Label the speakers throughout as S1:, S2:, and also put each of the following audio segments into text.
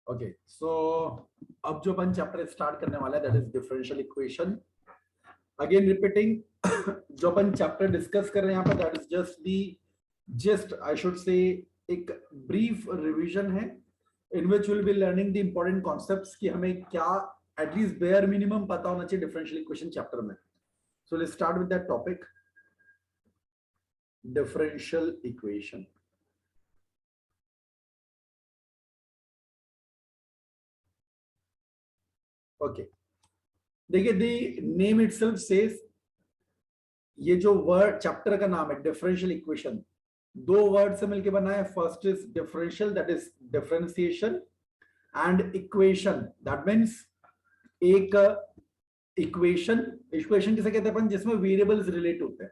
S1: Okay so अब जो अपन चैप्टर स्टार्ट करने वाला है that is differential equation. Again repeating जो अपन चैप्टर डिस्कस कर रहे हैं यहाँ पर that is just I should say एक ब्रीफ रिवीजन है in which will be learning the important concepts कि हमें क्या एटलीस्ट बेयर मिनिमम पता होना चाहिए डिफरेंशियल इक्वेशन चैप्टर में। So let's start with that topic, differential equation. Okay देखिए द नेम इटसेल्फ सेज, ये जो वर्ड चैप्टर का नाम है डिफरेंशियल इक्वेशन, दो वर्ड से मिलकर बना है। First is differential that is differentiation and equation that means एक इक्वेशन किसे कहते हैं अपन जिसमें वेरिएबल्स रिलेट होते हैं।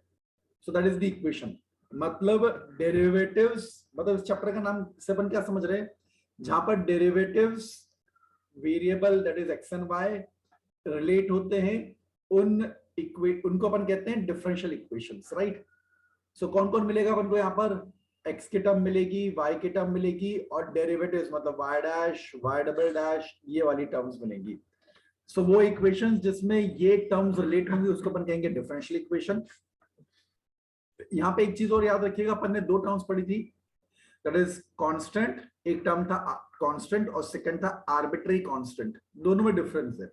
S1: So that is the equation. मतलब डेरिवेटिव्स, मतलब इस चैप्टर का नाम से अपन क्या समझ रहे हैं, जहां पर derivatives variable that is x and y relate होते हैं उनको अपन कहते हैं डिफरेंशियल इक्वेशंस, राइट। सो कौन कौन मिलेगा अपन को यहाँ पर, x की टर्म मिलेगी, y की टर्म मिलेगी और डेरिवेटिव्स मतलब y dash y double dash ये वाली टर्म्स मिलेंगी। सो वो इक्वेशंस जिसमें ये टर्म्स रिलेट होंगी उसको अपन कहेंगे डिफरेंशियल इक्वेशन। यहाँ पे एक चीज और याद रखिएगा, अपन ने दो टर्म्स पढ़ी थी दैट इज कांस्टेंट, एक टर्म था कांस्टेंट और सेकंड था आर्बिट्री कांस्टेंट। दोनों में डिफरेंस है।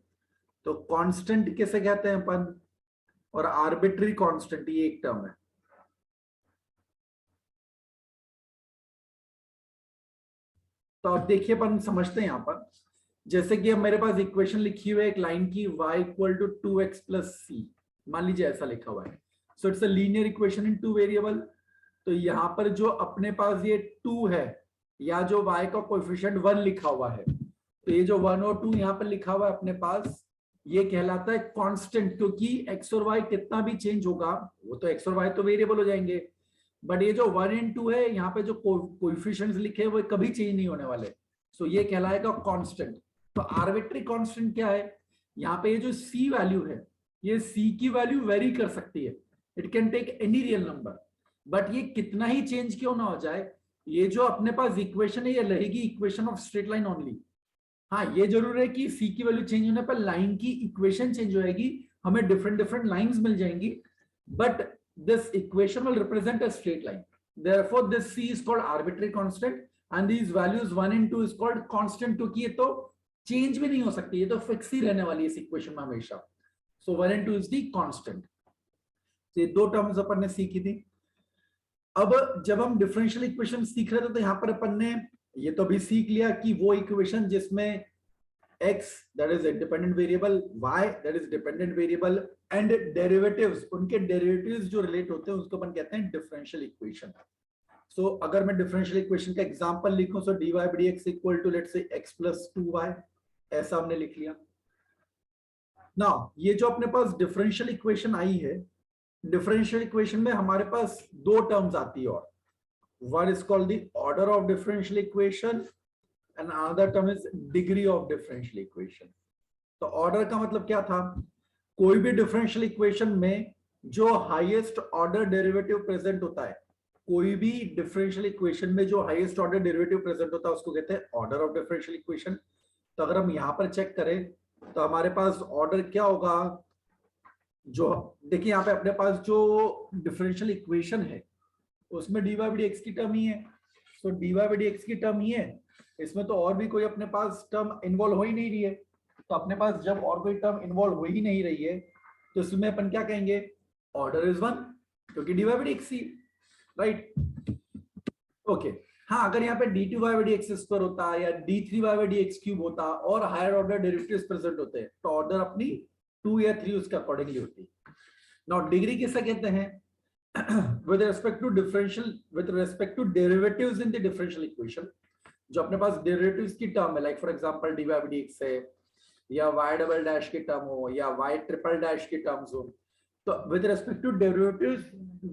S1: तो कांस्टेंट किसे कहते हैं अपन और आर्बिट्री कांस्टेंट ये एक टर्म है। तो अब देखिए अपन समझते हैं यहाँ पर, जैसे कि अब मेरे पास इक्वेशन लिखी हुई है एक लाइन की y equal to 2x plus c, मान लीजिए ऐसा लिखा हुआ है। So it's a linear equation in two variable. तो यहाँ पर जो अपने पास ये 2 है या जो y का कोएफिशिएंट 1 लिखा हुआ है, तो ये जो 1 और 2 यहाँ पर लिखा हुआ है अपने पास, ये कहलाता है कांस्टेंट, क्योंकि x और y कितना भी चेंज होगा वो तो x और y तो वेरिएबल हो जाएंगे, बट ये जो 1 एंड 2 है यहाँ पे जो कोएफिशिएंट्स लिखे हैं वो कभी चेंज नहीं होने वाले। सो ये कहलाएगा कांस्टेंट। तो आर्बिट्री कांस्टेंट क्या है, यहाँ पे ये जो c वैल्यू है, ये c की वैल्यू वेरी कर सकती है, it can take any real number, but ये कितना ही चेंज क्यों ना हो जाए, ये जो अपने पास इक्वेशन है ये रहेगी equation of straight line only. हाँ ये जरूर है कि c की वैल्यू चेंज होने पर लाइन की इक्वेशन चेंज हो जाएगी, हमें डिफरेंट डिफरेंट लाइंस मिल जाएंगी, but this equation will represent a straight line. Therefore this c is called arbitrary constant and these values 1 and 2 is called constant, क्योंकि ये तो चेंज भी नहीं हो सकती, ये तो फिक्स ही रहने वाली है इस इक्वेशन में हमेशा। सो 1 and 2 is the constant। ये दो टर्म्स अपन ने सीखी थी। अब जब हम डिफरेंशियल इक्वेशन सीख रहे थे तो यहाँ पर अपन ने ये तो भी सीख लिया कि वो इक्वेशन जिसमें x that is independent variable, y that is dependent variable and derivatives, उनके derivatives जो relate होते हैं उसको अपन कहते हैं डिफरेंशियल इक्वेशन। सो अगर मैं डिफरेंशियल इक्वेशन का एग्जांपल लिखूं, so dy by dx equal to let's say x plus 2y, ऐसा हमने लिख लिया। नाउ ये जो अपने पास डिफरेंशियल इक्वेशन आई है, डिफरेंशियल इक्वेशन में हमारे पास दो टर्म्स आती है और one is called the order of differential equation and another term is degree of differential equation। तो ऑर्डर का मतलब क्या था, कोई भी डिफरेंशियल इक्वेशन में जो हाईएस्ट ऑर्डर डेरिवेटिव प्रेजेंट होता है, कोई भी डिफरेंशियल इक्वेशन में जो हाईएस्ट ऑर्डर डेरिवेटिव प्रेजेंट होता है उसको कहते हैं ऑर्डर ऑफ डिफरेंशियल इक्वेशन। तो अगर हम यहां पर चेक करें तो हमारे पास ऑर्डर क्या होगा, जो देखिए यहाँ पे अपने पास जो डिफरेंशियल इक्वेशन है उसमें dy by dx की टर्म ही है। सो dy by dx की टर्म ही है, इसमें तो और भी कोई अपने पास टर्म इन्वॉल्व हो ही नहीं रही है। तो अपने पास जब और कोई टर्म इन्वॉल्व हो ही नहीं रही है तो इसमें अपन क्या कहेंगे, ऑर्डर इज 1, क्योंकि dy by dx he, right. Okay हाँ, अगर यहाँ पे d2 by dx स्क्वायर होता या d3 by dx क्यूब होता और हायर ऑर्डर डेरिवेटिव्स प्रेजेंट होते तो ऑर्डर अपनी 2 या 3 उसका अकॉर्डिंगली होती। नाउ डिग्री किसे कहते हैं, with respect to derivatives in the differential equation, जो अपने पास डेरिवेटिव्स की टर्म है, like for example dy by dx है या y डबल डैश की टर्म हो या y ट्रिपल डैश की टर्म्स हो, तो विद रिस्पेक्ट टू डेरिवेटिव्स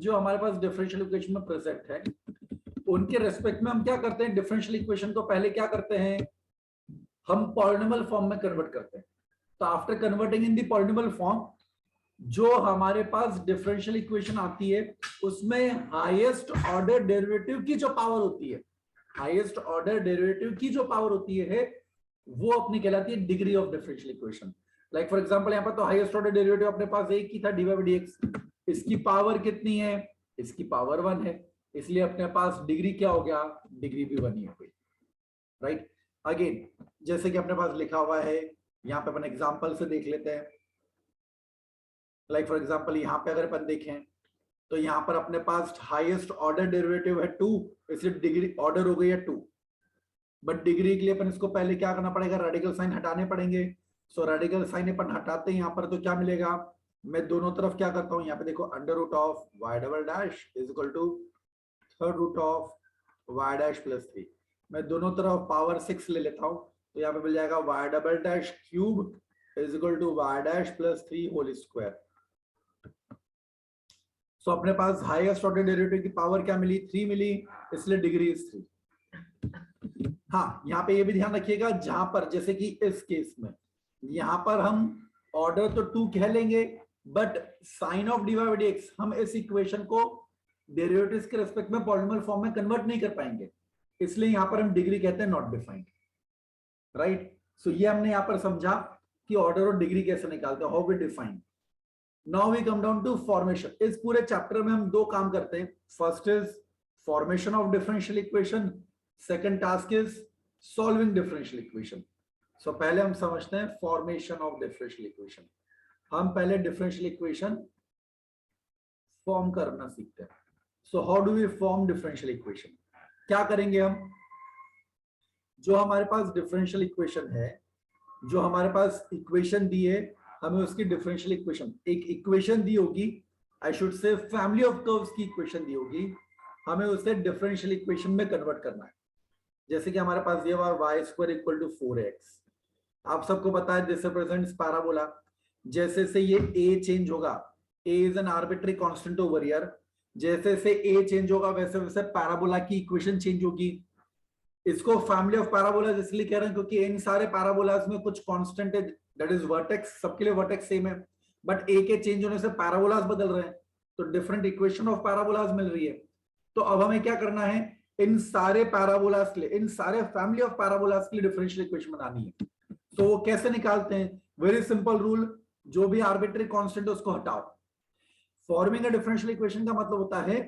S1: जो हमारे पास डिफरेंशियल इक्वेशन में प्रेजेंट है उनके रेस्पेक्ट में हम क्या करते हैं, डिफरेंशियल इक्वेशन को पहले क्या करते हैं, हम पॉलिनोमियल फॉर्म में कन्वर्ट करते हैं। तो after converting in the polynomial form जो हमारे पास डिफरेंशियल इक्वेशन आती है उसमें हाईएस्ट ऑर्डर डेरिवेटिव की जो पावर होती है, हाईएस्ट ऑर्डर डेरिवेटिव की जो पावर होती है वो अपनी कहलाती है degree of differential equation. Like for example यहाँ पर तो हाईएस्ट ऑर्डर डेरिवेटिव अपने पास एक ही था, dy by dx। इसकी पावर कितनी है? इसकी पावर 1 है, इसलिए अपने पास डिग्री क्या हो गया? डिग्री भी 1 ही हो गई, राइट। अगेन जैसे कि अपने पास लिखा हुआ है, यहाँ पे अपन एग्जांपल से देख लेते हैं। लाइक फॉर एग्जांपल यहाँ पे अगर अपन देखें तो यहाँ पर अपने पास हाईएस्ट ऑर्डर डेरिवेटिव है 2, इसलिए डिग्री ऑर्डर हो गई है 2। बट डिग्री के लिए अपन इसको पहले क्या करना पड़ेगा? रेडिकल साइन हटाने पड़ेंगे। सो रेडिकल साइन अपन हटाते हैं यहाँ पर, तो क्या मिलेगा? मैं दोनों तरफ क्या करता हूँ, यहाँ पे देखो under root of y double dash is equal to third root of y dash plus 3। मैं दोनों तरफ पावर 6 ले लेता हूँ, तो यहाँ पे मिल जाएगा y double dash cube is equal to y dash plus 3 whole square. So अपने पास हाईएस्ट ऑर्डर डेरिवेटिव की पावर क्या मिली? 3 मिली, इसलिए डिग्री इज 3। हाँ, यहाँ पे ये भी ध्यान रखिएगा, जहां पर जैसे कि इस केस में यहाँ पर हम ऑर्डर तो 2 कह लेंगे, but sine of dy by dx हम इस इक्वेशन को डेरिवेटिव्स के रिस्पेक्ट में पॉलिनोमियल फॉर्म में कन्वर्ट नहीं कर पाएंगे, इसलिए यहाँ पर हम डिग्री कहते हैं नॉट डिफाइंड, राइट। सो ये हमने यहाँ पर समझा कि ऑर्डर और डिग्री कैसे निकालते हैं, how we define. Now we come down to formation. इस पूरे चैप्टर में हम 2 काम करते हैं। First is formation of differential equation, second task is solving differential equation. So पहले हम समझते हैं फॉर्मेशन ऑफ डिफरेंशियल इक्वेशन। हम पहले डिफरेंशियल इक्वेशन फॉर्म करना सीखते हैं। So how do we form differential equation? क्या करेंगे हम? जो हमारे पास डिफरेंशियल इक्वेशन है, जो हमारे पास इक्वेशन दी है, हमें उसकी डिफरेंशियल इक्वेशन, एक इक्वेशन दी होगी, आई शुड से फैमिली ऑफ कर्व्स की इक्वेशन दी होगी, हमें उसे डिफरेंशियल इक्वेशन में कन्वर्ट करना है। जैसे कि हमारे पास ये हुआ y square equal to 4x। आप सबको पता है दिस रिप्रेजेंट्स पैराबोला। जैसे से ये a चेंज होगा, a is an arbitrary constant over here, जैसे से a चेंज होगा वैसे वैसे पैराबोला की इक्वेशन चेंज होगी। इसको फैमिली ऑफ पैराबोलाज इसलिए कह रहे हैं क्योंकि इन सारे पैराबोलाज में कुछ कांस्टेंट है, दैट इज वर्टेक्स, सबके लिए वर्टेक्स सेम है, बट a के चेंज होने से पैराबोलाज बदल रहे हैं, तो डिफरेंट इक्वेशन ऑफ पैराबोलाज मिल रही है। तो अब हमें क्या करना है? इन सारे पैराबोलाज के लिए, इन सारे फैमिली ऑफ पैराबोलाज के लिए डिफरेंशियल इक्वेशन बनानी है। तो वो कैसे निकालते हैं? वेरी सिंपल रूल, जो भी आर्बिट्री कांस्टेंट है उसको हटाओ। फॉर्मिंग अ डिफरेंशियल इक्वेशन का मतलब होता है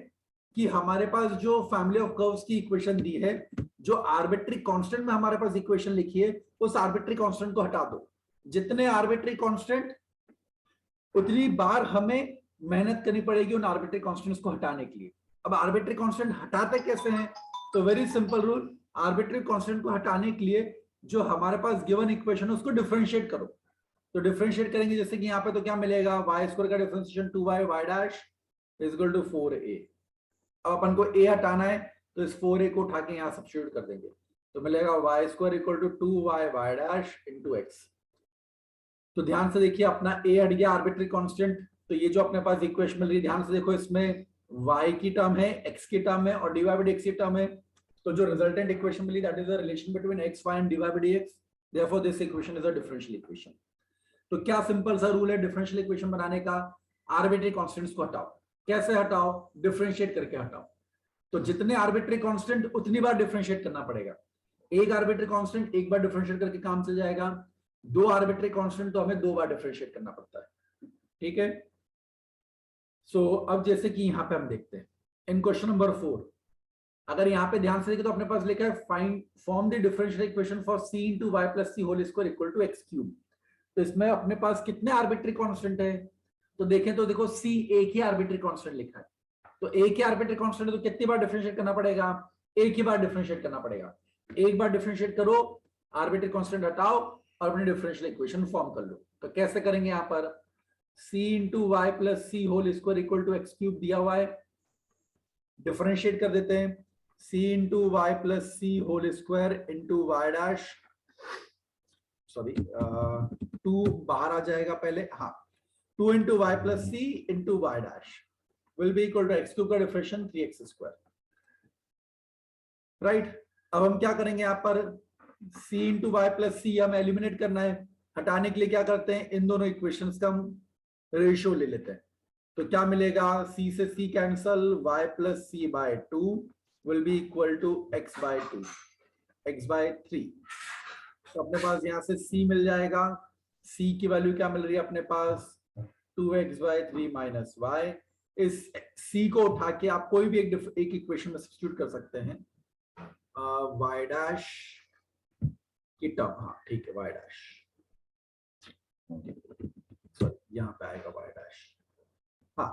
S1: कि हमारे पास जो फैमिली ऑफ कर्व्स की इक्वेशन दी है, जो आर्बिट्री कांस्टेंट में हमारे पास इक्वेशन लिखी है, उस आर्बिट्री कांस्टेंट को हटा दो। जितने आर्बिट्री कांस्टेंट, उतनी बार हमें मेहनत करनी पड़ेगी उन आर्बिट्री कांस्टेंट्स को हटाने के लिए। अब आर्बिट्री कांस्टेंट हटाते कैसे हैं? तो very simple rule, arbitrary constant को हटाने के लिए जो हमारे पास गिवन इक्वेशन है उसको डिफरेंशिएट करो। तो डिफरेंशिएट करेंगे, जैसे कि यहाँ पे तो क्या मिलेगा? y स्क्वायर का differentiation 2y y dash is equal to 4a। अब अपन को a हटाना है, तो इस 4a को उठा के यहाँ सब्स्टिट्यूट कर देंगे, तो मिलेगा y square equal to 2y y dash into x। तो ध्यान से देखिए, अपना a हट गया आर्बिट्री कांस्टेंट, तो ये जो अपने पास इक्वेशन मिल रही है, ध्यान से देखो, इसमें y की टर्म है, x की टर्म है और dy by dx की टर्म है। तो जो रिजल्टेंट इक्वेशन मिली, that is the relation between x, y and dy by dx, therefore this equation is a differential equation. तो क्या सिंपल सा रूल है डिफरेंशियल इक्वेशन बनाने का? आर्बिट्री कांस्टेंट्स को हटाओ। कैसे हटाओ? डिफरेंशिएट करके हटाओ। तो जितने आर्बिट्री कांस्टेंट उतनी बार डिफरेंशिएट करना पड़ेगा। एक आर्बिट्री कांस्टेंट एक बार डिफरेंशिएट करके काम चल जाएगा, 2 आर्बिट्री कांस्टेंट तो हमें 2 बार डिफरेंशिएट करना पड़ता है, ठीक है। सो अब जैसे कि यहाँ पे हम देखते हैं इन क्वेश्चन नंबर 4, अगर यहाँ पे ध्यान से देखें तो अपने पास लिखा है find form the differential equation for c into y plus c whole square equal to x cube. तो इसमें अपने पास कितने आर्बिट्री कांस्टेंट है? तो देखें तो देखो c एक ही आर्बिट्री कांस्टेंट लिखा है, तो एक ही आर्बिट्री कांस्टेंट है, तो कितनी बार डिफरेंशिएट करना पड़ेगा? एक ही बार डिफरेंशिएट करना पड़ेगा। एक बार डिफरेंशिएट करो, आर्बिट्री कांस्टेंट हटाओ और अपनी डिफरेंशियल इक्वेशन फॉर्म कर लो। तो कैसे करेंगे? यहाँ पर c into y plus c whole square equal to x cube दिया हुआ है, डिफरेंशिएट कर देते हैं, c into y plus c whole square into y dash, sorry 2 बाहर आ जाएगा पहले, हाँ 2 into y plus c into y dash will be equal to x cube का डिफरेंशिएशन 3x स्क्वायर, राइट। अब हम क्या करेंगे? यहाँ पर c into y plus c हमें एलिमिनेट करना है। हटाने के लिए क्या करते हैं? इन दोनों इक्वेशंस का हम रेशियो ले लेते हैं। तो क्या मिलेगा? c से c cancel, y plus c by 2 will be equal to x by 2, x by 3। तो अपने पास यहाँ से c मिल जाएगा। c की वैल्यू क्या मिल रही है अपने पास 2x/3 माइनस वाई। इस c को उठा के आप कोई भी एक इक्वेशन में सब्स्टिट्यूट कर सकते हैं। y डैश की टर्म, हाँ ठीक है y डैश, यहाँ पे आएगा y डैश, हाँ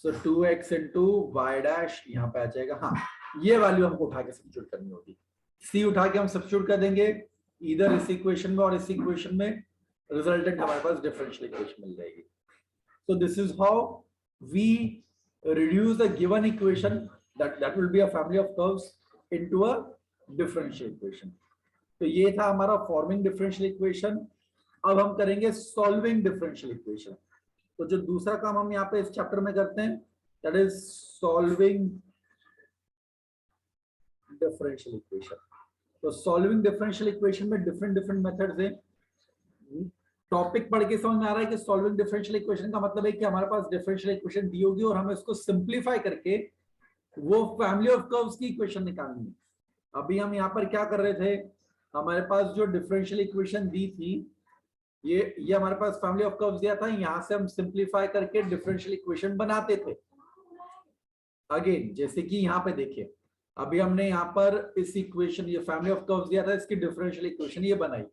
S1: सो 2x इंटू वाई डैश यहाँ पे आ जाएगा। हाँ ये वैल्यू हमको उठा के सब्स्टिट्यूट करनी होगी। c उठा के हम सब्स्टिट्यूट कर देंगे इधर इस इक्वेशन में और इस इक्वेशन में, रिजल्टेंट हमारे पास डिफरेंशियल इक्वेशन मिल जाएगी। So this is how we reduce a given equation that will be a family of curves into a differential equation. तो ये था हमारा फॉर्मिंग डिफरेंशियल इक्वेशन। अब हम करेंगे सॉल्विंग डिफरेंशियल इक्वेशन। तो जो दूसरा काम हम यहाँ पे इस चैप्टर में करते हैं that is solving differential equation. तो सॉल्विंग डिफरेंशियल इक्वेशन में डिफरेंट मेथड्स हैं। टॉपिक पढ़ के समझ में आ रहा है कि सॉल्विंग डिफरेंशियल इक्वेशन का मतलब है कि हमारे पास डिफरेंशियल इक्वेशन दी होगी और हमें उसको सिंपलीफाई करके वो फैमिली ऑफ कर्व्स की इक्वेशन निकालनी है। अभी हम यहाँ पर क्या कर रहे थे, हमारे पास जो डिफरेंशियल इक्वेशन दी थी ये हमारे पास फैमिली ऑफ कर्व्स दिया था, यहाँ से हम सिंपलीफाई करके डिफरेंशियल इक्वेशन बनाते थे। अगेन जैसे कि यहाँ पे देखिए, अभी हमने यहाँ पर इस इक्वेशन, ये फैमिली ऑफ कर्व्स दिया था, इसकी डिफरेंशियल इक्वेशन ये बनाई।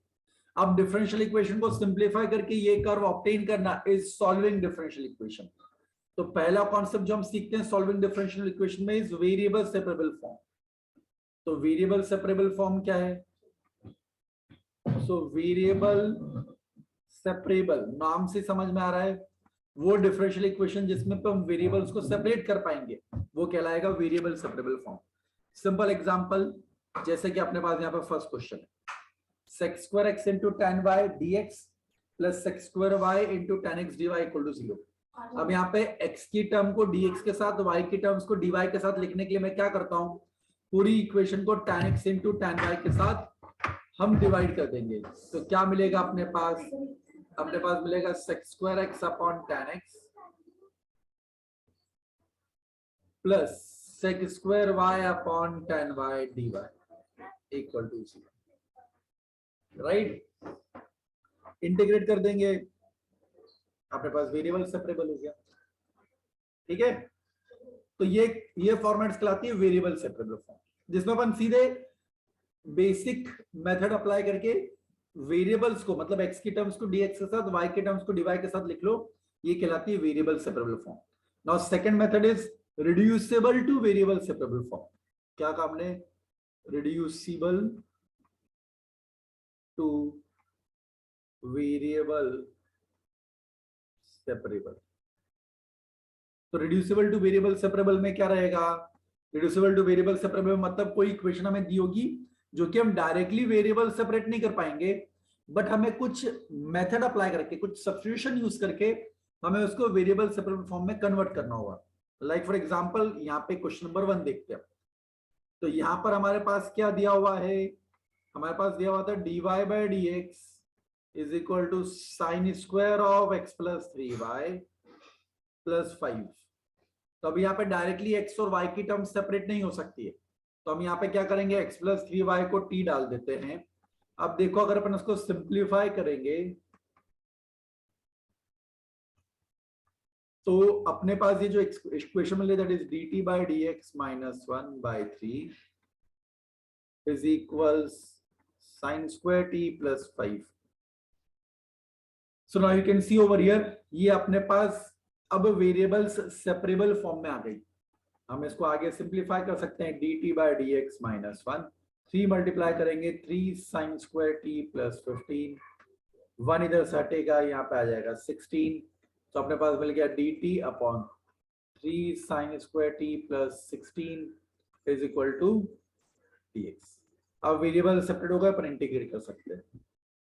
S1: अब डिफरेंशियल इक्वेशन को सिंपलीफाई करके ये कर्व ऑब्टेन करना इज सॉल्विंग डिफरेंशियल इक्वेशन। तो पहला कॉन्सेप्ट जो हम सीखते हैं सॉल्विंग डिफरेंशियल इक्वेशन में इज वेरिएबल सेपरेबल फॉर्म। तो वेरिएबल सेपरेबल फॉर्म क्या है? सो वेरिएबल सेपरेबल नाम से समझ में आ रहा है, वो डिफरेंशियल इक्वेशन जिसमें हम वेरिएबल्स को सेपरेट कर पाएंगे वो कहलाएगा variable separable form. Simple example, जैसे कि अपने पास यहाँ पर फर्स्ट क्वेश्चन है sec square x into tan y dx plus sec square y into tan x dy equal to 0। अब यहाँ पे x की टर्म को dx के साथ, y की टर्म्स को dy के साथ लिखने के लिए मैं क्या करता हूँ, पूरी इक्वेशन को tan x into tan y के साथ हम डिवाइड कर देंगे। तो क्या मिलेगा अपने पास? अपने पास मिलेगा sec square x upon tan x plus sec square y upon tan y dy equal to 0। Right, integrate कर देंगे, अपने पास वेरिएबल सेपरेबल हो गया। ठीक है, तो ये फॉर्मेट्स कहलाती है वेरिएबल सेपरेबल फॉर्म, जिसमें अपन सीधे बेसिक मेथड अप्लाई करके वेरिएबल्स को, मतलब x की टर्म्स को dx के साथ, y की टर्म्स को dy के साथ लिख लो, ये कहलाती है variable separable form. Now second method is reducible two variable separable form. क्या काम ने? Reducible two variable separable. तो रिड्यूसिबल टू वेरिएबल सेपरेबल में क्या रहेगा? रिड्यूसिबल टू वेरिएबल सेपरेबल मतलब कोई इक्वेशन हमें दी होगी जो कि हम डायरेक्टली वेरिएबल सेपरेट नहीं कर पाएंगे, बट हमें कुछ मेथड अप्लाई करके, कुछ सब्स्टिट्यूशन यूज करके हमें उसको वेरिएबल सेपरेबल फॉर्म में कन्वर्ट करना होगा। लाइक फॉर एग्जांपल यहाँ पे क्वेश्चन नंबर 1 देखते हैं। तो यहाँ पर हमारे पास क्या दिया हुआ है? हमारे पास दिया हुआ था dy by dx is equal to sine square of x plus 3y plus 5। तो अब यहाँ पे डायरेक्टली x और y की टर्म सेपरेट नहीं हो सकती है, तो हम यहाँ पे क्या करेंगे, x प्लस 3y को t डाल देते हैं। अब देखो अगर अपन उसको सिंप्लीफाई करेंगे तो अपने पास ये जो इक्वेशन मिले that is dt by dx minus 1 by 3 is equals sin square t plus 5। So now you can see over here, ये अपने पास अब वेरिएबल्स सेपरेबल फॉर्म में आ गई। हम इसको आगे सिंप्लीफाई कर सकते हैं, dt by dx minus 1, 3 multiply करेंगे 3 sin square t plus 15, 1 इधर से हटेगा, यहाँ पे आ जाएगा 16। तो अपने पास मिल गया dt upon 3 sin square t plus 16 is equal to dx। अब वेरिएबल सेपरेट होगा, अपन इंटीग्रेट कर सकते हैं।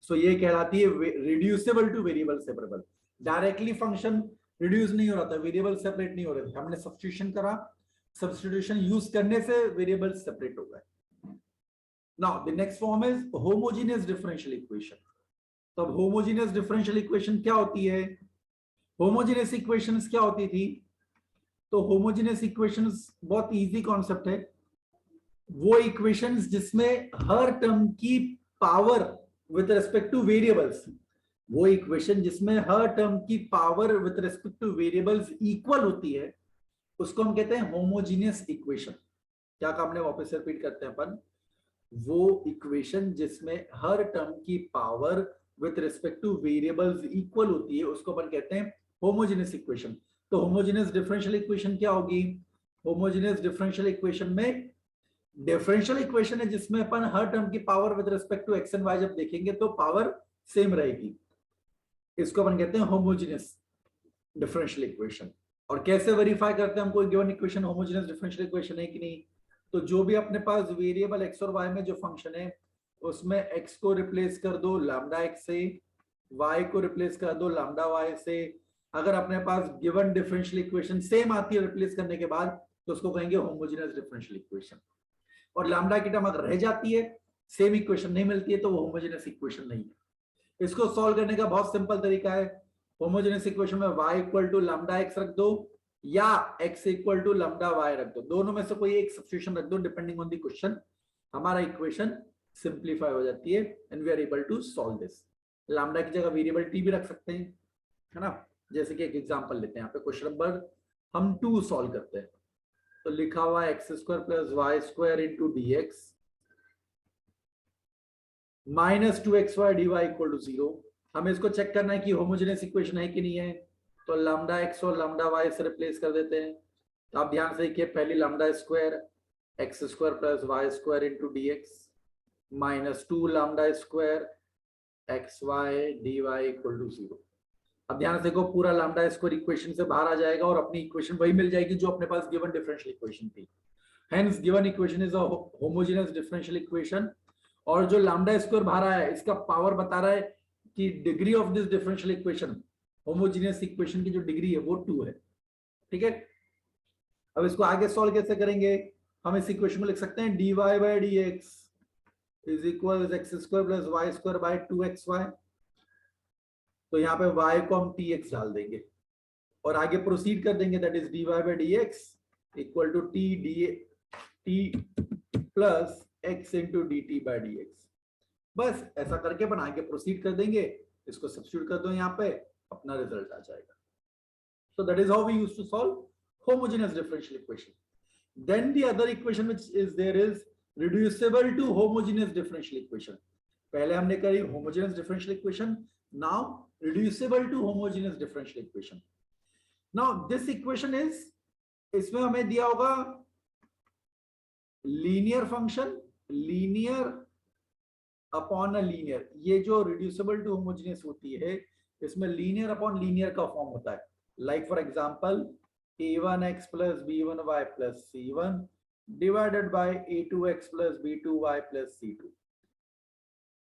S1: सो ये कहलाती है reducible two variable separable. Directly function reduce नहीं हो रहा था, वेरिएबल सेपरेट नहीं हो रहे थे, हमने सब्स्टिट्यूशन करा, सब्स्टिट्यूशन यूज करने से वेरिएबल सेपरेट हो गए। Now the next form is homogeneous differential equation. तो अब होमोजेनियस डिफरेंशियल इक्वेशन क्या होती है? होमोजेनियस इक्वेशंस क्या होती थी? तो होमोजेनियस इक्वेशंस बहुत इजी कॉन्सेप्ट है, वो इक्वेशंस जिसमें हर टर्म की power with respect two variables, वो इक्वेशन जिसमें हर टर्म की power with respect to variables equal होती है, उसको हम कहते हैं होमोजीनियस इक्वेशन। क्या काम ने, वापस से रिपीट करते हैं अपन, वो इक्वेशन जिसमें हर टर्म की power with respect to variables equal होती है, उसको अपन कहते हैं होमोजेनियस इक्वेशन। तो होमोजेनियस डिफरेंशियल इक्वेशन क्या होगी? होमोजेनियस डिफरेंशियल इक्वेशन में डिफरेंशियल इक्वेशन है जिसमें अपन हर टर्म की power with respect to x and y जब देखेंगे तो पावर सेम रहेगी, इसको अपन कहते हैं होमोजेनियस डिफरेंशियल इक्वेशन। और कैसे वेरीफाई करते हैं हम कोई given equation homogeneous differential equation है कि नहीं? तो जो भी अपने पास वेरिएबल एक्स और वाई में जो फंक्शन है, उसमें एक्स को रिप्लेस कर दो लैम्डा एक्स से, वाई को रिप्लेस कर दो लैम्डा वाई से। अगर अपने पास गिवन डिफरेंशियल इक्वेशन सेम आती है रिप्लेस करने के बाद, तो उसको कहेंगे होमोजेनियस डिफरेंशियल इक्वेशन। और लैम्डा की टर्म अगर रह जाती है, सेम इक्वेशन नहीं मिलती है, तो वो होमोजेनियस इक्वेशन नहीं है। इसको सॉल्व करने का बहुत सिंपल तरीका है। होमोजेनियस इक्वेशन में y equal to lambda x रख दो या x equal to lambda y रख दो, दोनों में से कोई एक सब्स्टिट्यूशन रख दो डिपेंडिंग ऑन द क्वेश्चन, हमारा इक्वेशन सिंप्लीफाई हो जाती है and we are able to solve this. Lambda की जगह वेरिएबल t भी रख सकते हैं, है ना। जैसे कि एक एग्जांपल लेते हैं, यहाँ पे क्वेश्चन नंबर हम 2 सॉल्व करते हैं। तो लिखा हुआ x square plus y square into d x minus 2xy dy equal to 0। हमें इसको चेक करना है कि होमोजेनियस इक्वेशन है कि नहीं है। तो लैम्डा एक्स और लैम्डा वाई से रिप्लेस कर देते हैं। तो आप ध्यान से देखिए, पहली lambda square x square plus y square into d x minus 2 lambda square x y d y equal to 0। अब ध्यान से देखो, पूरा लैम्डा स्क्वायर इक्वेशन से बाहर आ जाएगा और अपनी इक्वेशन वही मिल जाएगी जो अपने पास गिवन डिफरेंशियल इक्वेशन थी। Hence given equation is a homogeneous differential equation. और जो लैम्डा स्क्वायर बाहर आया है, इसका पावर बता रहा है कि degree of this differential equation, homogeneous equation की जो डिग्री है वो 2 है। ठीक है, अब इसको आगे सॉल्व कैसे करेंगे? हम इस इक्वेशन को लिख सकते हैं dy by D x is equal x square plus y square by 2xy। तो यहाँ पे y को हम tx डाल देंगे और आगे प्रोसीड कर देंगे, that is dy by D x equal to t plus x into d t by D x. बस ऐसा करके अपन आगे प्रोसीड कर देंगे, इसको सब्स्टिट्यूट कर दो यहाँ पे, अपना रिजल्ट आ जाएगा। So that is how we used to solve homogeneous differential equation. Then the other equation which is there is reducible to homogeneous differential equation. पहले हमने करी homogeneous differential equation, now reducible to homogeneous differential equation. Now this equation is, इसमें हमें दिया होगा linear function, linear upon a linear. ये जो reducible to homogeneous होती है, इसमें लीनियर अपॉन लीनियर का फॉर्म होता है। Like for example a1x plus b1y plus c1 divided by a2x plus b2y plus c2।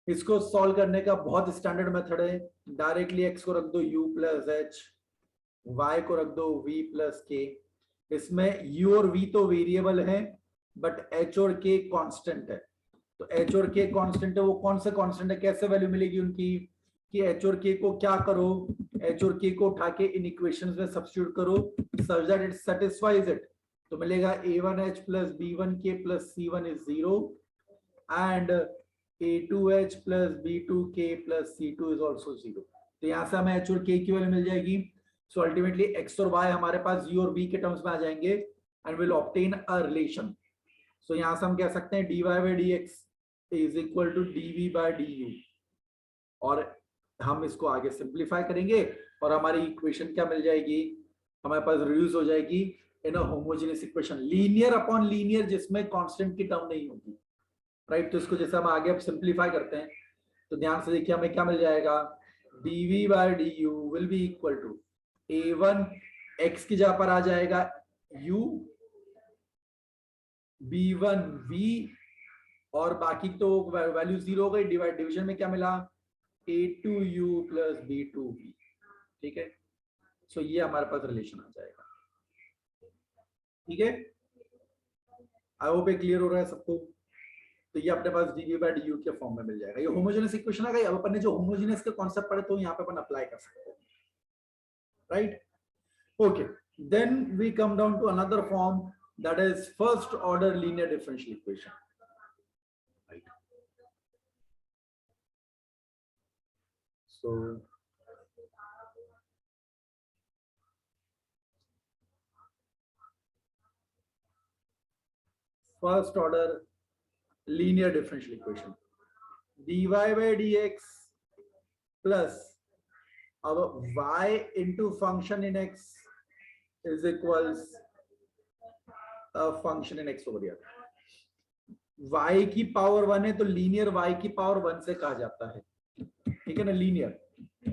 S1: इसको सॉल्व करने का बहुत स्टैंडर्ड मेथड है। डायरेक्टली x को रख दो u प्लस h, y को रख दो v प्लस k। इसमें u और v तो वेरिएबल है, बट h और k कांस्टेंट है। तो h और k कांस्टेंट है, वो कौन सा कांस्टेंट है, कैसे वैल्यू मिलेगी उनकी? कि h और k को क्या करो, h और k को उठा के इन इक्वेशंस में सब्स्टिट्यूट करो such that it satisfies it। तो मिलेगा a1h plus b1k plus c1 is 0 and a2h plus b2k plus c2 is also 0। तो यहाँ से हमें h और k की वैल्यू मिल जाएगी। सो अल्टीमेटली x और y हमारे पास u और v के टर्म्स में आ जाएंगे and will obtain a relation. So यहाँ से हम कह सकते हैं dy by dx is equal to dv by du। और हम इसको आगे सिंप्लीफाई करेंगे और हमारी इक्वेशन क्या मिल जाएगी? हमारे पास रिड्यूस हो जाएगी in a homogeneous equation, linear upon linear, जिसमें कांस्टेंट की टर्म नहीं होगी, राइट। तो इसको जैसे हम आगे अब सिंप्लीफाई करते हैं, तो ध्यान से देखिए हमें क्या मिल जाएगा, dv by du will be equal to a1 x की जगह पर आ जाएगा u, b1 v और बाकी तो वैल्यू 0 हो गई। डिवीजन में क्या मिला, a2u प्लस b2v। ठीक है, सो ये हमारे पास रिलेशन आ जाएगा। ठीक है, आई होप ये क्लियर हो रहा है सबको। तो ये अपने पास dv by du के फॉर्म में मिल जाएगा। ये होमोजेनियस इक्वेशन आ गई। अब अपन ने जो होमोजेनियस का कॉन्सेप्ट पढ़े तो यहाँ पे अपन अप्लाई कर सकते हैं, right. Okay, then we come down to another form, that is first order linear differential equation. So first order linear differential equation, dy by dx plus अब y into function in x is equals a function in x over here. y की power 1 है तो linear y की power 1 से कहा जाता है, ठीक है ना, लीनियर.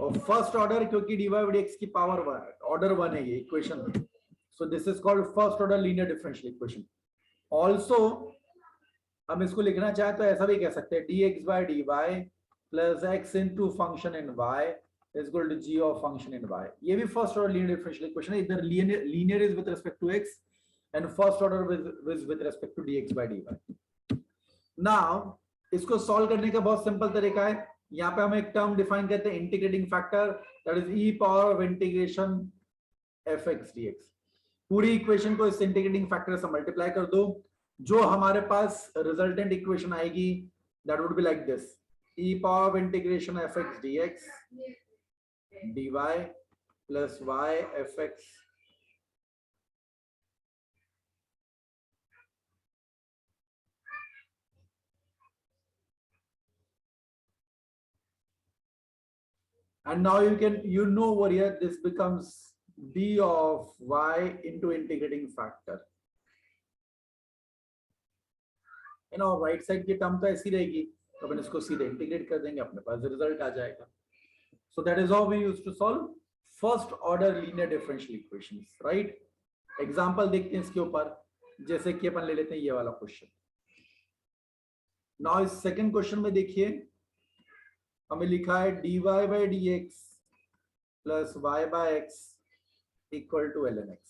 S1: और फर्स्ट ऑर्डर क्योंकि dy by dx की पावर 1 ऑर्डर 1 है ये equation, so this is called first order linear differential equation. Also हम इसको लिखना चाहे तो ऐसा भी कह सकते हैं, dx by dy plus x into function in y is equal to g of function in y. ये भी first order linear differential equation है. इधर linear is with respect to x and first order with respect to dx by dy. Now इसको solve करने का बहुत simple तरीका है. यहाँ पे हम एक टर्म डिफाइन करते हैं, integrating factor, that is e power of integration fx dx. पूरी इक्वेशन को इस इंटीग्रेटिंग फैक्टर से मल्टीप्लाई कर दो, जो हमारे पास रिजल्टेंट इक्वेशन आएगी that would be like this, e power of integration fx dx dy plus y fx and now you know over here this becomes d of y into integrating factor. and now right side की term तो ऐसी रहेगी, तो अपन इसको सीधे integrate कर देंगे, अपने पास रिजल्ट आ जाएगा. so that is how we used to solve first order linear differential equations, right? Example देखते हैं इसके ऊपर, जैसे कि अपन ले लेते हैं ये वाला क्वेश्चन. नाउ इस सेकंड क्वेश्चन में देखिए हमें लिखा है dy by dx plus y by x equal to ln x.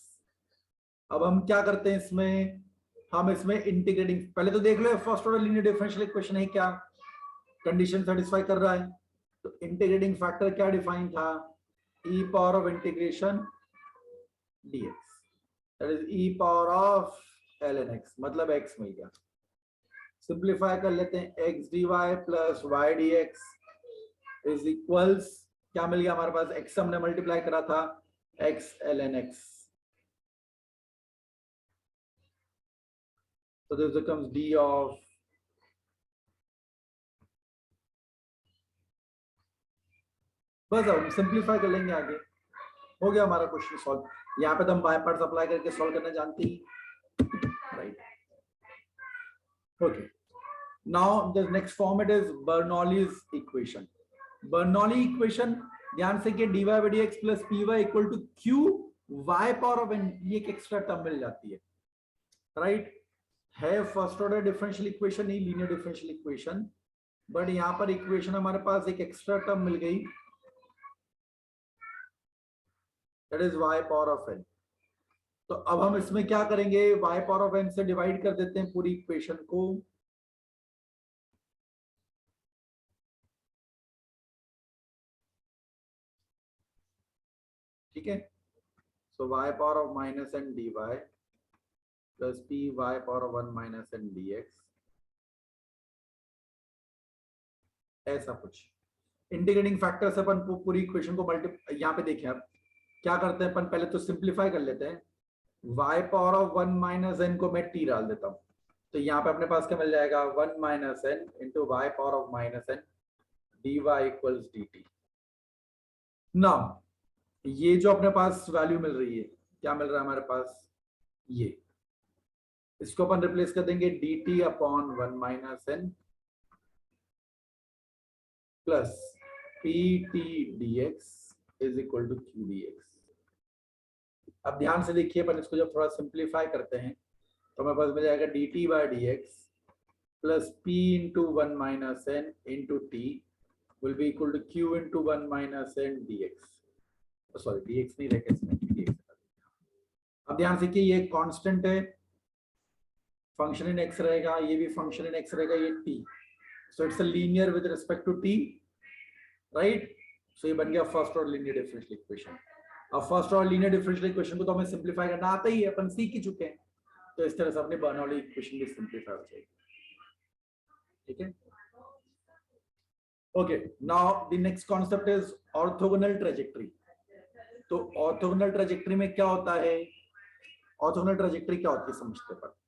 S1: अब हम क्या करते हैं इसमें, हम इसमें इंटीग्रेटिंग, पहले तो देख लो first order linear differential equation है, क्या कंडीशन सेटिस्फाई कर रहा है. तो इंटीग्रेटिंग फैक्टर क्या डिफाइन था, e power of integration dx, that is e power of ln x, मतलब x मिल गया. सिंप्लीफाई कर लेते हैं, x dy plus y dx is equals, क्या मिल गया हमारे पास, x हमने मल्टीप्लाई करा था x ln x, so this becomes d of बस. अब सिंप्लीफाई कर लेंगे, आगे हो गया हमारा क्वेश्चन सॉल्व. यहाँ पे तो हम बाय पार्ट्स अप्लाई करके सॉल्व करना जानते ही, right? Okay, now the next format is Bernoulli's equation. Bernoulli equation ध्यान से कि dy by dx plus py equal to q y power of n, ये एक एक्स्ट्रा टर्म मिल जाती है, राइट? है फर्स्ट ऑर्डर डिफरेंशियल इक्वेशन, नहीं लीनियर डिफरेंशियल इक्वेशन, बट यहां पर इक्वेशन हमारे पास एक एक्स्ट्रा टर्म मिल गई, that is y power of n. तो अब हम इसमें क्या करेंगे, y पावर ऑफ n से डिवाइड कर देते हैं पूरी इक्वेशन को. ठीक है, सो y power of minus n dy plus p y power of 1 minus n dx, ऐसा कुछ. इंटीग्रेटिंग फैक्टर से अपन पूरी इक्वेशन को मल्टी, यहाँ पे देखें अब क्या करते हैं अपन, पहले तो सिंप्लीफाई कर लेते हैं. y power of 1 minus n को मैं t डाल देता हूँ, तो यहाँ पे अपने पास क्या मिल जाएगा, 1 minus n into y power of minus n dy equals dt. Now ये जो अपने पास वैल्यू मिल रही है, क्या मिल रहा है हमारे पास, ये, इसको अपन रिप्लेस कर देंगे dt upon 1 minus n plus pt dx is equal to q dx. अब ध्यान से देखिए, अपन इसको जब थोड़ा सिंप्लीफाई करते हैं तो हमारे पास मिल जाएगा dt by dx plus p into 1 minus n into t will be equal to q into 1 minus n dx. Sorry dx नहीं रहेगा इसमें, dx. अब ध्यान से कि ये कांस्टेंट है, फंक्शन इन x रहेगा, ये भी फंक्शन इन x रहेगा, ये t, so it's a linear with respect to t, right? So ये बन गया first order linear differential equation. अब first order linear differential equation को तो हमें सिंप्लीफाई करना आता ही है, अपन सीख ही चुके हैं, तो इस तरह से अपने बर्नौली इक्वेशन भी सिंप्लीफाई हो जाएगी. ठीक है. Okay, now the next concept is orthogonal trajectory. तो ऑर्थोगोनल ट्रेजेक्टरी में क्या होता है, ऑर्थोगोनल ट्रेजेक्टरी क्या होती है समझते पर।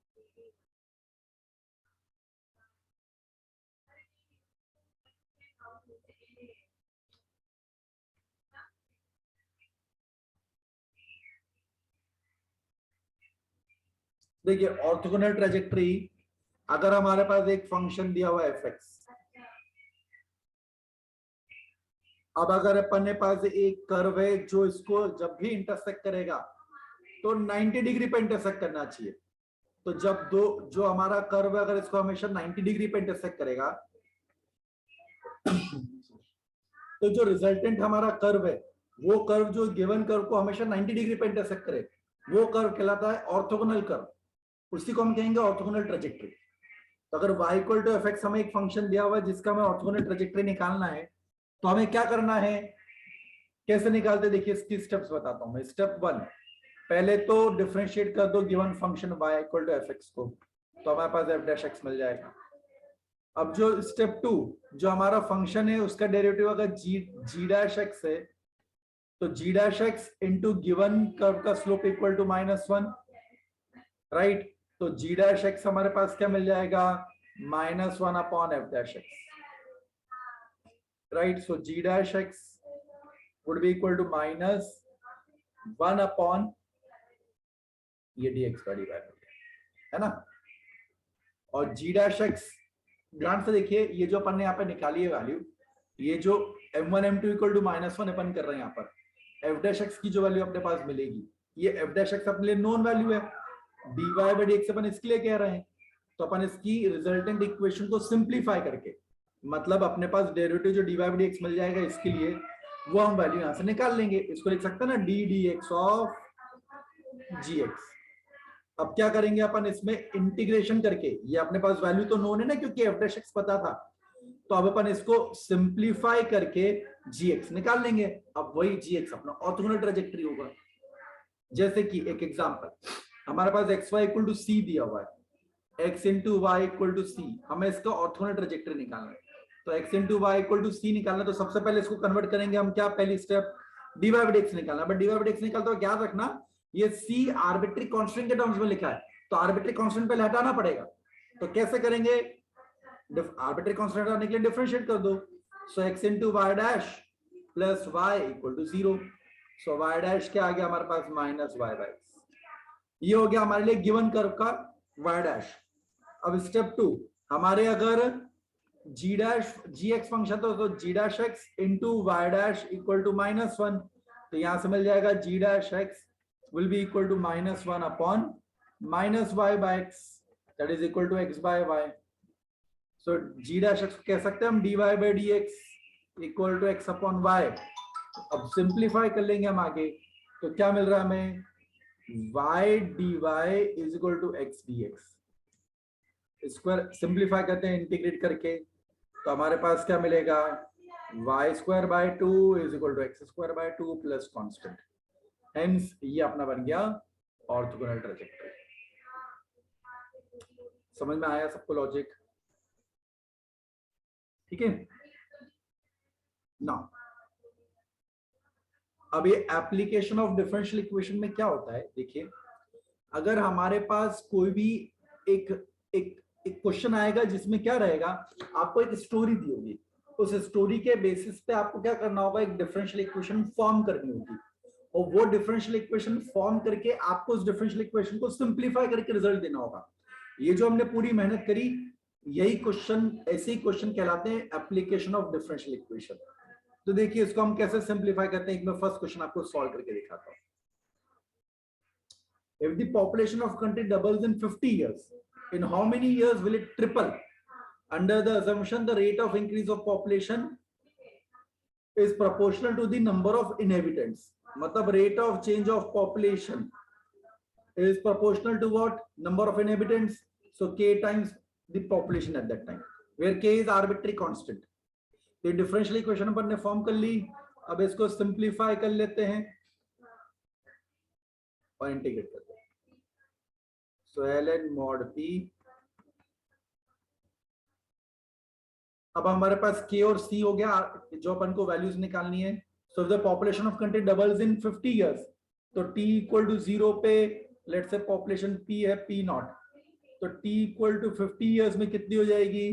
S1: देखिए ऑर्थोगोनल ट्रेजेक्टरी, अगर हमारे पास एक फंक्शन दिया हुआ है एफ एक्स, अब अगर अपन के पास एक कर्व है जो इसको जब भी इंटरसेक्ट करेगा तो 90 डिग्री पे इंटरसेक्ट करना चाहिए। तो जब दो जो हमारा कर्व है अगर इसको हमेशा 90 डिग्री पे इंटरसेक्ट करेगा तो जो रिजल्टेंट हमारा कर्व है वो कर्व जो गिवन कर्व को हमेशा 90 डिग्री पे इंटरसेक्ट करे वो कर्व कहलाता है ऑर्थोगोनल कर्व। उसी को हम कहेंगे ऑर्थोगोनल ट्रेजेक्टरी। तो अगर y equal to f x हमें एक फंक्शन दिया हुआ है जिसका हमें ऑर्थोगोनल ट्रेजेक्टरी निकालना है, तो हमें क्या करना है, कैसे निकालते, देखिए इसकी स्टेप्स बताता हूं मैं। स्टेप 1, पहले तो डिफरेंशिएट कर दो given function y equal to f x को, तो हमारे पास एफ डैश एक्स मिल जाएगा। अब जो स्टेप 2, जो हमारा फंक्शन है उसका डेरिवेटिव अगर जी डैश एक्स है तो G dash x into given curve का स्लोप इक्वल टू -1, राइट। तो जी डैश एक्स हमारे पास क्या मिल जाएगा, -1 upon f dash x, right. So ji dash x would be equal to -1 upon ये dx का dy है ना। और जी डैश एक्स ध्यान से देखिए, ये जो अपन ने यहाँ पे निकाली है वैल्यू, ये जो m1 m2 इक्वल टू -1 अपन कर रहे हैं यहाँ पर, एफ डैश एक्स की जो वैल्यू अपने पास मिलेगी, ये एफ डैश एक्स अपने लिए नोन वैल्यू है, dy बाई dx अपन इसके लिए कह रहे हैं। तो अपन इसकी रिजल्टेंट इक्वेशन को सिंप्लीफाई करके, मतलब अपने पास डेरिवेटिव जो dy बाई dx मिल जाएगा इसके लिए, वो हम वैल्यू यहाँ से निकाल लेंगे। इसको लिख सकते हैं ना डी dx ऑफ gx। अब क्या करेंगे अपन इसमें इंटीग्रेशन करके, ये अपने पास वैल्यू तो नोन है ना क्योंकि एफ डैश एक्स पता था, तो अब अपन इसको सिंप्लीफाई करके gx निकाल लेंगे। अब वही gx अपना ऑर्थोगोनल ट्रेजेक्टरी होगा। जैसे कि एक एग्जांपल, हमारे पास xy इक्वल टू c दिया हुआ है, x into Y equal to C, हमें इसका ऑर्थोगोनल ट्रेजेक्टरी निकालना है। तो x into Y equal to C निकालना, तो सबसे पहले इसको कन्वर्ट करेंगे हम, क्या पहली step d Y by dx निकालना। But d Y by dx निकालते हुए याद रखना ये c आर्बिट्री कांस्टेंट के टर्म्स में लिखा है, तो आर्बिट्री कांस्टेंट पहले हटाना पड़ेगा। तो कैसे करेंगे, आर्बिट्री कांस्टेंट हटाने के लिए डिफरेंशिएट कर दो। So x into Y dash plus y equal to 0। So y dash क्या आ गया हमारे पास, माइनस वाई बाई, ये हो गया हमारे लिए गिवन कर्व का वाई डैश। अब स्टेप 2, हमारे अगर G dash G X function तो G dash x into Y dash equal to -1, तो यहां से मिल जाएगा G dash X will be equal to -1 upon minus Y by X, that is equal to X by Y. So ji dash X कह सकते हैं हम D Y by D x equal to x upon y. अब simplify कर लेंगे हम आगे, तो क्या मिल रहा है हमें, y dy is equal to x dx। Square simplify करते हैं इंटीग्रेट करके, तो हमारे पास क्या मिलेगा, y square by 2 is equal to x square by 2 plus constant. Hence ये अपना बन गया ऑर्थोगोनल ट्रेजेक्टरी। समझ में आया सबको लॉजिक, ठीक है ना। अब ये एप्लीकेशन ऑफ डिफरेंशियल इक्वेशन में क्या होता है, देखिए अगर हमारे पास कोई भी एक एक एक क्वेश्चन आएगा जिसमें क्या रहेगा, आपको एक स्टोरी दी होगी, उस स्टोरी के बेसिस पे आपको क्या करना होगा, एक डिफरेंशियल इक्वेशन फॉर्म करनी होगी, और वो डिफरेंशियल इक्वेशन फॉर्म करके आपको उस डिफरेंशियल इक्वेशन को सिंप्लीफाई करके रिजल्ट देना होगा। ये जो हमने पूरी मेहनत करी, यही क्वेश्चन, ऐसे ही क्वेश्चन कहलाते हैं एप्लीकेशन ऑफ डिफरेंशियल इक्वेशन। तो देखिए इसको हम कैसे सिंप्लीफाई करते हैं, एक मैं फर्स्ट क्वेश्चन आपको सॉल्व करके दिखाता हूं। If the population of country doubles in 50 years, in how many years will it triple? Under the assumption the rate of increase of population is proportional to the number of inhabitants. मतलब rate of change of population is proportional to what? Number of inhabitants. So k times the population at that time, where k is arbitrary constant. तो differential equation अपन ने form कर ली, अब इसको simplify कर लेते हैं और इंटीग्रेट करते हैं। सो ln mod p अब हमारे पास k और c हो गया, जो अपन को वैल्यूज निकालनी है। So the population of country doubles in 50 years, तो t इक्वल टू 0 पे लेट्स से पॉपुलेशन p है p नॉट, तो t इक्वल टू 50 इयर्स में कितनी हो जाएगी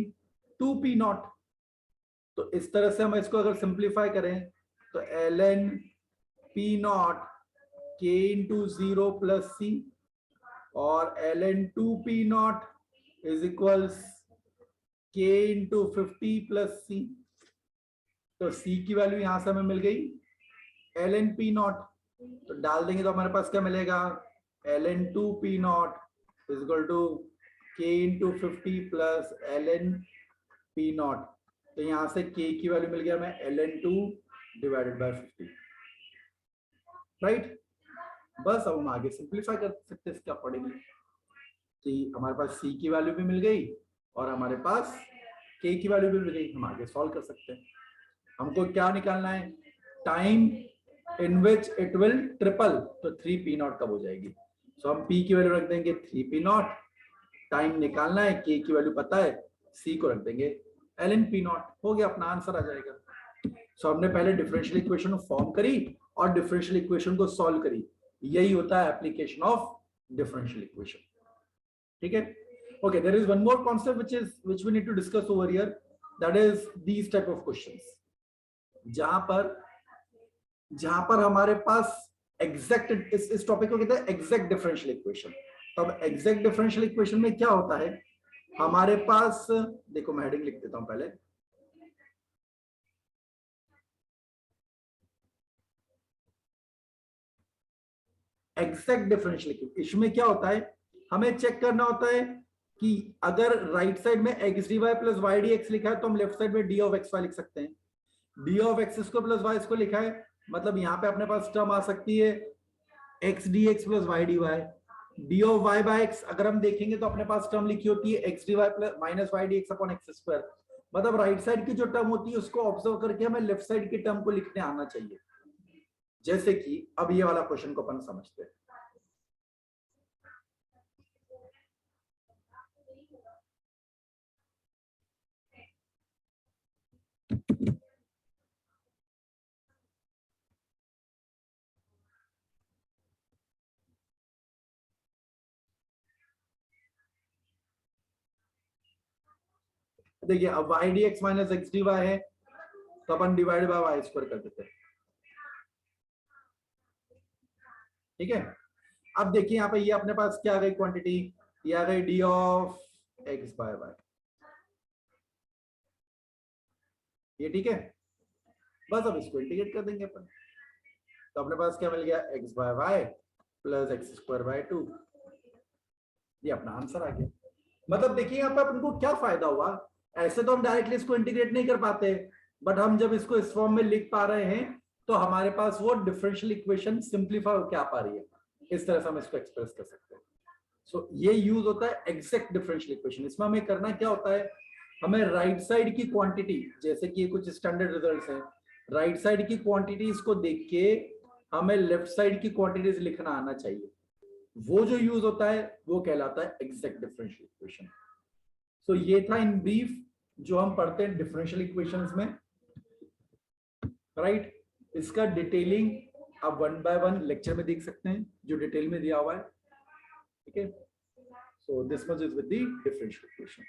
S1: 2p नॉट। तो इस तरह से हम इसको अगर सिंप्लीफाई करें तो ln p not k into 0 plus c और ln 2p not is equals k into 50 plus c। तो c की वैल्यू यहां से हमें मिल गई ln p नॉट, तो डाल देंगे तो हमारे पास क्या मिलेगा ln 2p not is equal to k into 50 plus ln p not. तो यहां से k की वैल्यू मिल गया हमें ln 2 डिवाइडेड बाय 50, राइट। बस अब हम आगे सिंप्लीफाई कर सकते हैं इसके अकॉर्डिंगली कि हमारे पास c की वैल्यू भी मिल गई और हमारे पास k की वैल्यू भी मिल गई। हम आगे सॉल्व कर सकते हैं। हमको क्या निकालना है, time in which it will triple, तो 3p नॉट कब हो जाएगी। सो हम p की वैल्यू रख देंगे 3p नॉट, टाइम निकालना है, k की वैल्यू पता है, c को रख देंगे ln p नॉट, हो गया, अपना आंसर आ जाएगा। सो हमने पहले डिफरेंशियल इक्वेशन फॉर्म करी और डिफरेंशियल इक्वेशन को सॉल्व करी, यही होता है एप्लीकेशन ऑफ डिफरेंशियल इक्वेशन, ठीक है। Okay, there is one more concept which we need to discuss over here, that is these type of questions, जहां पर हमारे पास एग्जैक्ट, इस टॉपिक को कहते हैं एग्जैक्ट डिफरेंशियल इक्वेशन। तो अब एग्जैक्ट डिफरेंशियल इक्वेशन में क्या होता है, हमारे पास देखो मैं हेडिंग लिख देता हूं पहले, एग्जैक्ट डिफरेंशियल इक्वेशन। इसमें क्या होता है, हमें चेक करना होता है कि अगर राइट साइड में x d y plus y d x लिखा है तो हम लेफ्ट साइड में डी ऑफ एक्स वाई लिख सकते हैं। D of x square plus y square लिखा है, मतलब यहाँ पे अपने पास टर्म आ सकती है x d x plus y d y. D of y by x अगर हम देखेंगे तो अपने पास टर्म लिखी होती है x d y plus minus y d x upon x square. मतलब राइट साइड की जो टर्म होती है उसको ऑब्जर्व करके हमें लेफ्ट साइड की टर्म को लिखने आना चाहिए। जैसे कि अब ये वाला क्वेश्चन को अपन समझते हैं। देखिए अब y d x minus x d y है तो अपन डिवाइड बाय वाई स्क्वायर कर देते हैं, ठीक है। अब देखिए यहाँ पे ये अपने पास क्या आ गई क्वांटिटी, ये आ गई d of x by y, ये ठीक है। बस अब इसको इंटीग्रेट कर देंगे अपन, तो अपने पास क्या मिल गया x by y plus x square by 2, ये अपना आंसर आ गया। मतलब देखिए यहाँ पे अपन को क्या फायदा हुआ, ऐसे तो हम डायरेक्टली इसको इंटीग्रेट नहीं कर पाते, बट हम जब इसको इस फॉर्म में लिख पा रहे हैं तो हमारे पास वो डिफरेंशियल इक्वेशन सिंप्लीफाई होकर आ पा रही है, इस तरह से हम इसको एक्सप्रेस कर सकते हैं। सो ये यूज होता है एग्जैक्ट डिफरेंशियल इक्वेशन। इसमें हमें करना क्या होता है, हमें राइट साइड की क्वांटिटी, जैसे कि कुछ स्टैंडर्ड रिजल्ट्स हैं, राइट साइड की क्वांटिटीज को देख के हमें लेफ्ट साइड की क्वांटिटीज लिखना आना चाहिए, वो जो यूज होता है वो कहलाता है एग्जैक्ट डिफरेंशियल इक्वेशन। सो ये था इन ब्रीफ जो हम पढ़ते हैं डिफरेंशियल इक्वेशंस में, राइट। इसका डिटेलिंग आप 1 by 1 लेक्चर में देख सकते हैं जो डिटेल में दिया हुआ है, ठीक है। So this much is with the differential equation.